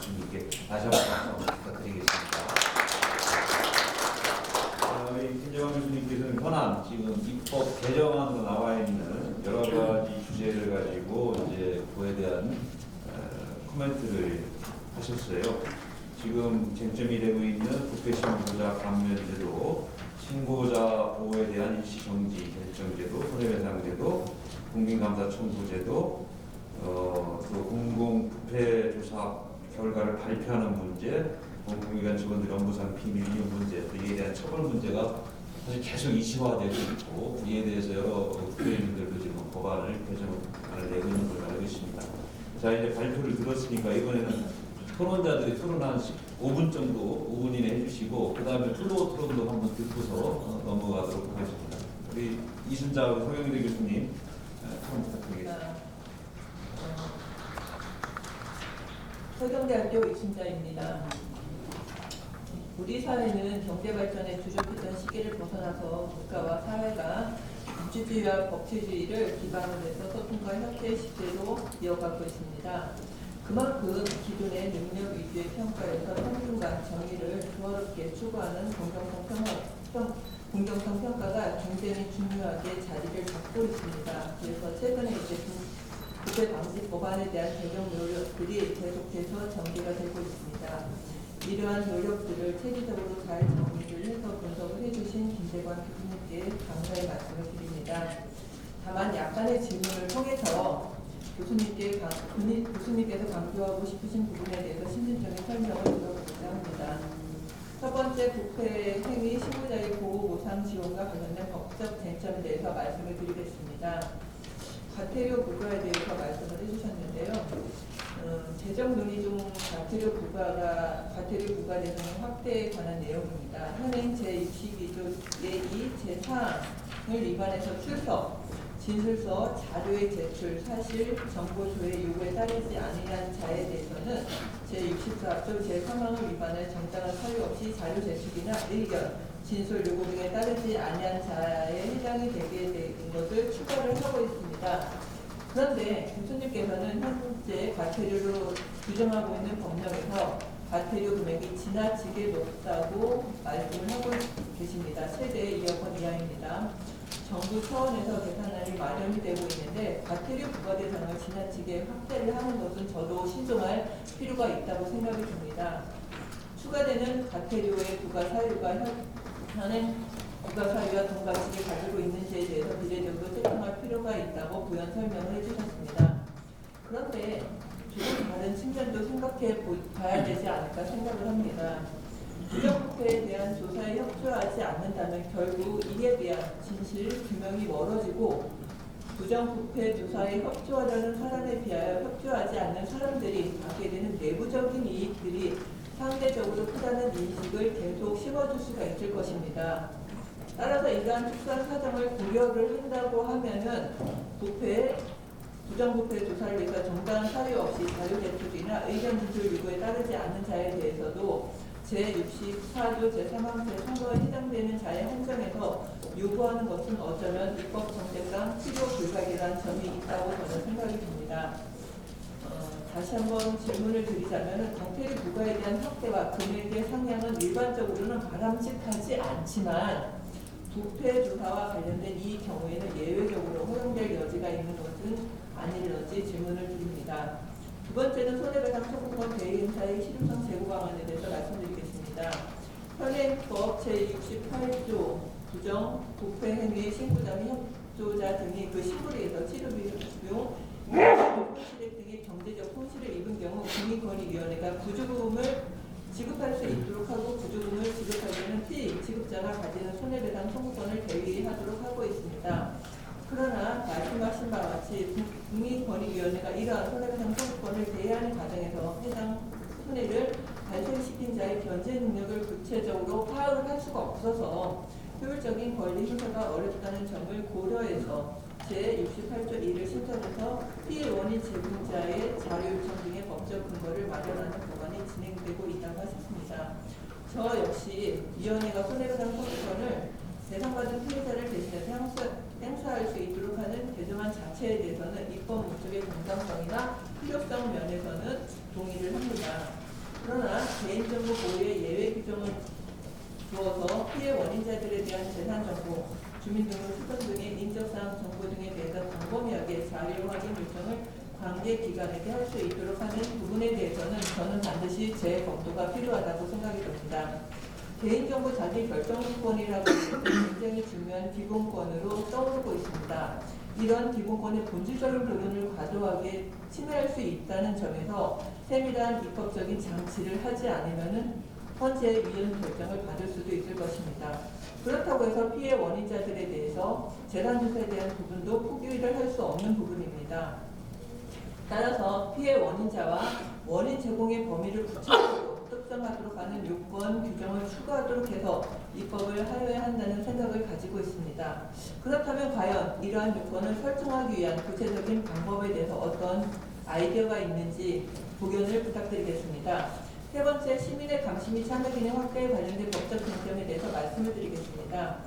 교수님께 다시 한번 박수 부탁드리겠습니다. 우리 김정환 교수님께서는 현안 지금 입법 개정안으로 나와 있는 여러 가지 주제를 가지고 이제 그에 대한 코멘트를 하셨어요. 지금 쟁점이 되고 있는 부패신고자 감면제도, 신고자 보호에 대한 일시정지 결정제도, 손해배상제도, 국민감사청구제도, 또 공공부패조사 결과를 발표하는 문제, 공공기관 직원들 업무상 비밀 이용 문제, 또 이에 대한 처벌 문제가 사실 계속 이슈화되고 있고, 이에 대해서 여러 국회의원들도 지금 법안을 개정안을 내고 있는 걸로 알고 있습니다. 자, 이제 발표를 들었으니까 이번에는 토론자들이 토론 한 5분 정도, 5분 이내 해주시고, 그 다음에 플로어 토론도 한번 듣고서 넘어가도록 하겠습니다. 우리 이순자 우리 서경대 교수님 토론 부탁드리겠습니다. 서경대학교 이순자입니다. 우리 사회는 경제발전에 주력했던 시기를 벗어나서 국가와 사회가 민주주의와 법치주의를 기반으로 해서 소통과 협치 시대로 이어가고 있습니다. 그만큼 기존의 능력 위주의 평가에서 평등과 정의를 조화롭게 추구하는 공정성 평가가 굉장히 중요하게 자리를 잡고 있습니다. 그래서 최근에 이제 부패 방지 법안에 대한 개정 노력들이 계속해서 전개가 되고 있습니다. 이러한 노력들을 체계적으로 잘 정리를 해서 분석을 해주신 김재관 교수님께 감사의 말씀을 드립니다. 다만 약간의 질문을 통해서 교수님께서 강조하고 싶으신 부분에 대해서 신진적인 설명을 드려보고자 합니다. 첫 번째, 부패 행위 신고자의 보호 보상 지원과 관련된 법적 쟁점에 대해서 말씀을 드리겠습니다. 과태료 부과에 대해서 말씀을 해주셨는데요. 재정 논의 중 과태료 부과 대상의 확대에 관한 내용입니다. 현행 제62조 제2, 제4항을 위반해서 출석, 진술서, 자료의 제출, 사실, 정보 조회 요구에 따르지 아니한 자에 대해서는 제64조 제3항을 위반해 정당한 사유 없이 자료 제출이나 의견, 진술 요구 등에 따르지 아니한 자에 해당이 되게 된 것을 추가를 하고 있습니다. 그런데 교수님께서는 현재 과태료로 규정하고 있는 법령에서 과태료 금액이 지나치게 높다고 말씀을 하고 계십니다. 최대 2억 원 이하입니다. 정부 차원에서 계산안이 마련이 되고 있는데 과태료 부과 대상을 지나치게 확대를 하는 것은 저도 신중할 필요가 있다고 생각이 듭니다. 추가되는 과태료의 부과 사유가 현행 부과 사유와 동가치를 가지고 있는지에 대해서 비례적으로 책정할 필요가 있다고 부연 설명을 해주셨습니다. 그런데 조금 다른 측면도 생각해 봐야 되지 않을까 생각을 합니다. 부정부패에 대한 조사에 협조하지 않는다면 결국 이에 대한 진실 규명이 멀어지고 부정부패 조사에 협조하려는 사람에 비하여 협조하지 않는 사람들이 받게 되는 내부적인 이익들이 상대적으로 크다는 인식을 계속 심어줄 수가 있을 것입니다. 따라서 이러한 특수한 사정을 고려를 한다고 하면은 부정부패 조사를 위해서 정당한 사유 없이 자료 제출이나 의견 진술 요구에 따르지 않는 자에 대해서도 제64조 제3항 제3호에 해당되는 자의 한정에서 요구하는 것은 어쩌면 입법 정책상 필요 불가결한 점이 있다고 저는 생각이 듭니다. 다시 한번 질문을 드리자면 과태료 부과에 대한 확대와 금액의 상향은 일반적으로는 바람직하지 않지만 부패 조사와 관련된 이 경우에는 예외적으로 허용될 여지가 있는 것은 아닐런지 질문을 드립니다. 두 번째는 손해배상 청구권 대행사의 실효성 제고 방안에 대해서 말씀드리겠습니다. 현행법 제68조 부정, 부패 행위 신고자 및 협조자 등이 그 신고를 해서 치료비용, 손실액 등의 경제적 손실을 입은 경우 국민권익위원회가 구조금을 지급할 수 있도록 하고 구조금을 지급하려는 피지급자가 가지는 손해배상 청구권을 대위하도록 하고 있습니다. 그러나 말씀하신 바와 같이 국민권익위원회가 이러한 손해배상 청구권을 대회하는 과정에서 해당 손해를 발생시킨 자의 변제 능력을 구체적으로 파악을 할 수가 없어서 효율적인 권리 행사가 어렵다는 점을 고려해서 제68조 2를 신청해서 피해 원인 제공자의 자료 요청 등의 법적 근거를 마련하는 법안이 진행되고 있다고 하셨습니다. 저 역시 위원회가 손해배상 청구권을 대상받은 피해자를 대신해서 행사할 수 있도록 하는 개정안 자체에 대해서는 입법 목적의 정당성이나 필요성 면에서는 동의를 합니다. 그러나 개인정보 보호에 예외 규정을 두어서 피해 원인자들에 대한 재산 정보, 주민등록 수정 등의 인적사항 정보 등에 대해서 광범위하게 자료 확인 요청을 관계 기관에게 할 수 있도록 하는 부분에 대해서는 저는 반드시 재검토가 필요하다고 생각이 듭니다. 개인정보 자기 결정권이라고 하는 것은 굉장히 중요한 기본권으로 떠오르고 있습니다. 이런 기본권의 본질적인 부분을 과도하게 침해할 수 있다는 점에서 세밀한 입법적인 장치를 하지 않으면 헌재 위헌 결정을 받을 수도 있을 것입니다. 그렇다고 해서 피해 원인자들에 대해서 재산조사에 대한 부분도 포기를 할 수 없는 부분입니다. 따라서 피해 원인자와 원인 제공의 범위를 구체적으로 특정하도록 하는 요건 규정을 추가하도록 해서 입법을 하여야 한다는 생각을 가지고 있습니다. 그렇다면 과연 이러한 요건을 설정하기 위한 구체적인 방법에 대해서 어떤 아이디어가 있는지 고견을 부탁드리겠습니다. 세 번째, 시민의 감시 및 참여 기능 확대에 관련된 법적 쟁점에 대해서 말씀을 드리겠습니다.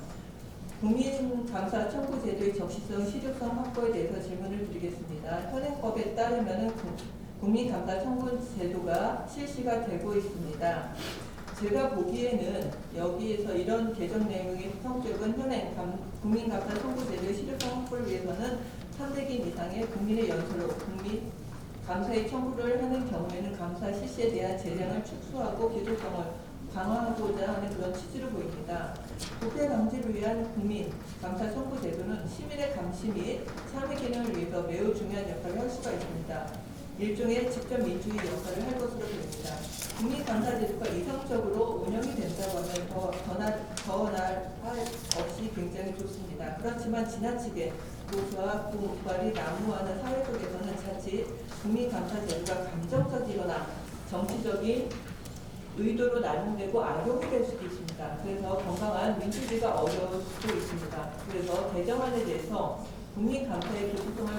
국민감사 청구 제도의 적시성, 실효성 확보에 대해서 질문을 드리겠습니다. 현행법에 따르면 국민감사 청구 제도가 실시가 되고 있습니다. 제가 보기에는 여기에서 이런 개정 내용의 성격은 현행 국민감사 청구 제도의 실효성 확보를 위해서는 300인 이상의 국민의 연수로 감사의 청구를 하는 경우에는 감사 실시에 대한 재량을 축소하고 기소성을 강화하고자 하는 그런 취지로 보입니다. 부패 방지를 위한 국민 감사 청구 제도는 시민의 감시 및 참여 기능을 위해서 매우 중요한 역할을 할 수가 있습니다. 일종의 직접 민주주의 역할을 할 것으로 보입니다. 국민 감사 제도가 이성적으로 운영이 된다고 하면 더 나을 없이 굉장히 좋습니다. 그렇지만 지나치게 고수와 고발이 난무하는 사회 속에서는 자칫 국민 감사 제도가 감정적이거나 정치적인 의도로 날용되고 악용이 될 수도 있습니다. 그래서 건강한 민주주의가 어려울 수도 있습니다. 그래서 개정안에 대해서 국민 감사의 기초성을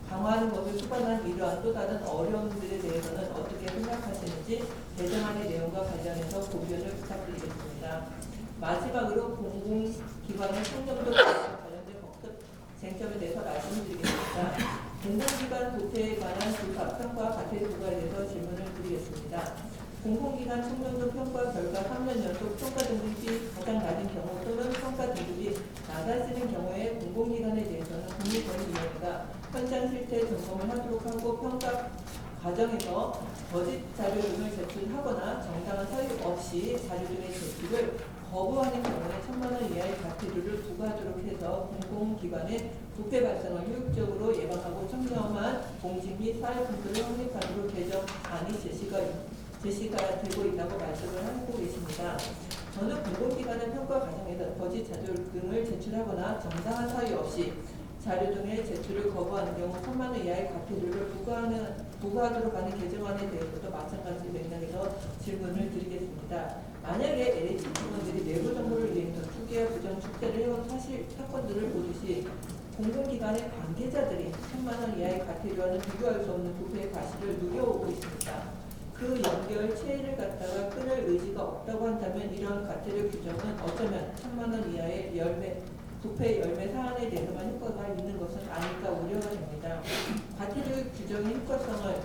강화하는 것을 수반한 이러한 또 다른 어려움들에 대해서는 어떻게 생각하시는지 개정안의 내용과 관련해서 고견을 부탁드리겠습니다. 마지막으로 공공기관의 청렴도 관련된 법적 쟁점에 대해서 말씀을 드리겠습니다. 공공기관 도태에 관한 조사, 평가, 과태료 부과에 대해서 질문을 드리겠습니다. 공공기관 청렴도 평가 결과 3년 연속 평가 등급이 가장 낮은 경우 또는 평가 등급이 낮아지는 경우에 공공기관에 대해서는 국민권익위원회가 현장 실태 점검을 하도록 하고 평가 과정에서 거짓 자료 등을 제출하거나 정당한 사유 없이 자료 등의 제출을 거부하는 경우에 1,000만 원 이하의 과태료를 부과하도록 해서 공공기관의 부패 발생을 효율적으로 예방하고 청렴한 공직 및 사회 분들을 확립하도록 개정안이 제시가 되고 있다고 말씀을 하고 계십니다. 저는 공공기관의 평가 과정에서 거짓 자료 등을 제출하거나 정당한 사유 없이 자료 등의 제출을 거부하는 경우 1,000만 원 이하의 과태료를 부과하도록 하는 개정안에 대해서도 마찬가지 맥락에서 질문을 드리겠습니다. 만약에 LH 직원들이 내부 정보를 위해서 투기와 부정 축제를 해온 사건들을 보듯이 공공기관의 관계자들이 1,000만 원 이하의 과태료와는 비교할 수 없는 부패의 과실을 누려오고 있습니다. 그 연결체를 갖다가 끊을 의지가 없다고 한다면 이런 과태료 규정은 어쩌면 1,000만 원 이하의 부패 열매 사안에 대해서만 효과가 있는 것은 아닐까 우려가 됩니다. 과태료 규정의 효과성을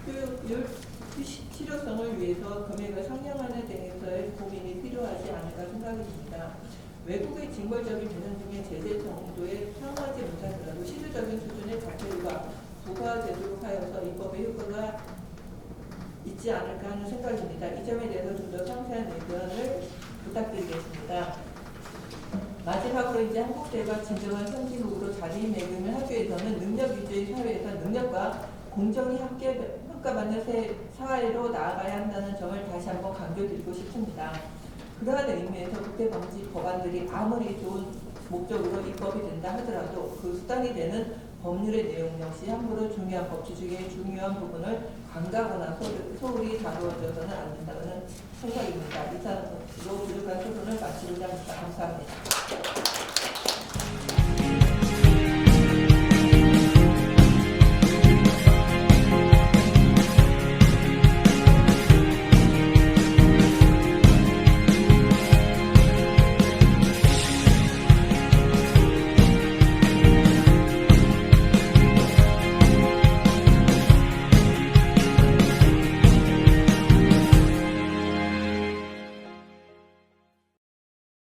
효율, 실효성을 위해서 금액을 상향하는 데에서의 고민이 필요하지 않을까 생각이 듭니다. 외국의 징벌적인 배상 중에 제재 정도에 사용하지 못하더라도 실효적인 수준의 과태료가 부과되도록 하여서 입법의 효과가 있지 않을까 하는 생각입니다. 이 점에 대해서 좀 더 상세한 의견을 부탁드리겠습니다. 마지막으로 이제 한국사회가 진정한 선진국으로 자리매김을 하기 위해서는 능력 위주의 사회에서 능력과 공정이 함께 평가받는 사회로 나아가야 한다는 점을 다시 한번 강조드리고 싶습니다. 그러한 의미에서 부패 방지 법안들이 아무리 좋은 목적으로 입법이 된다 하더라도 그 수단이 되는 법률의 내용 역시 함부로 중요한 법치 중에 중요한 부분을 간과하거나 소홀히 다루어져서는 안 된다는 생각입니다. 이상으로 부족한 토론을 마치고자 합니다. 감사합니다.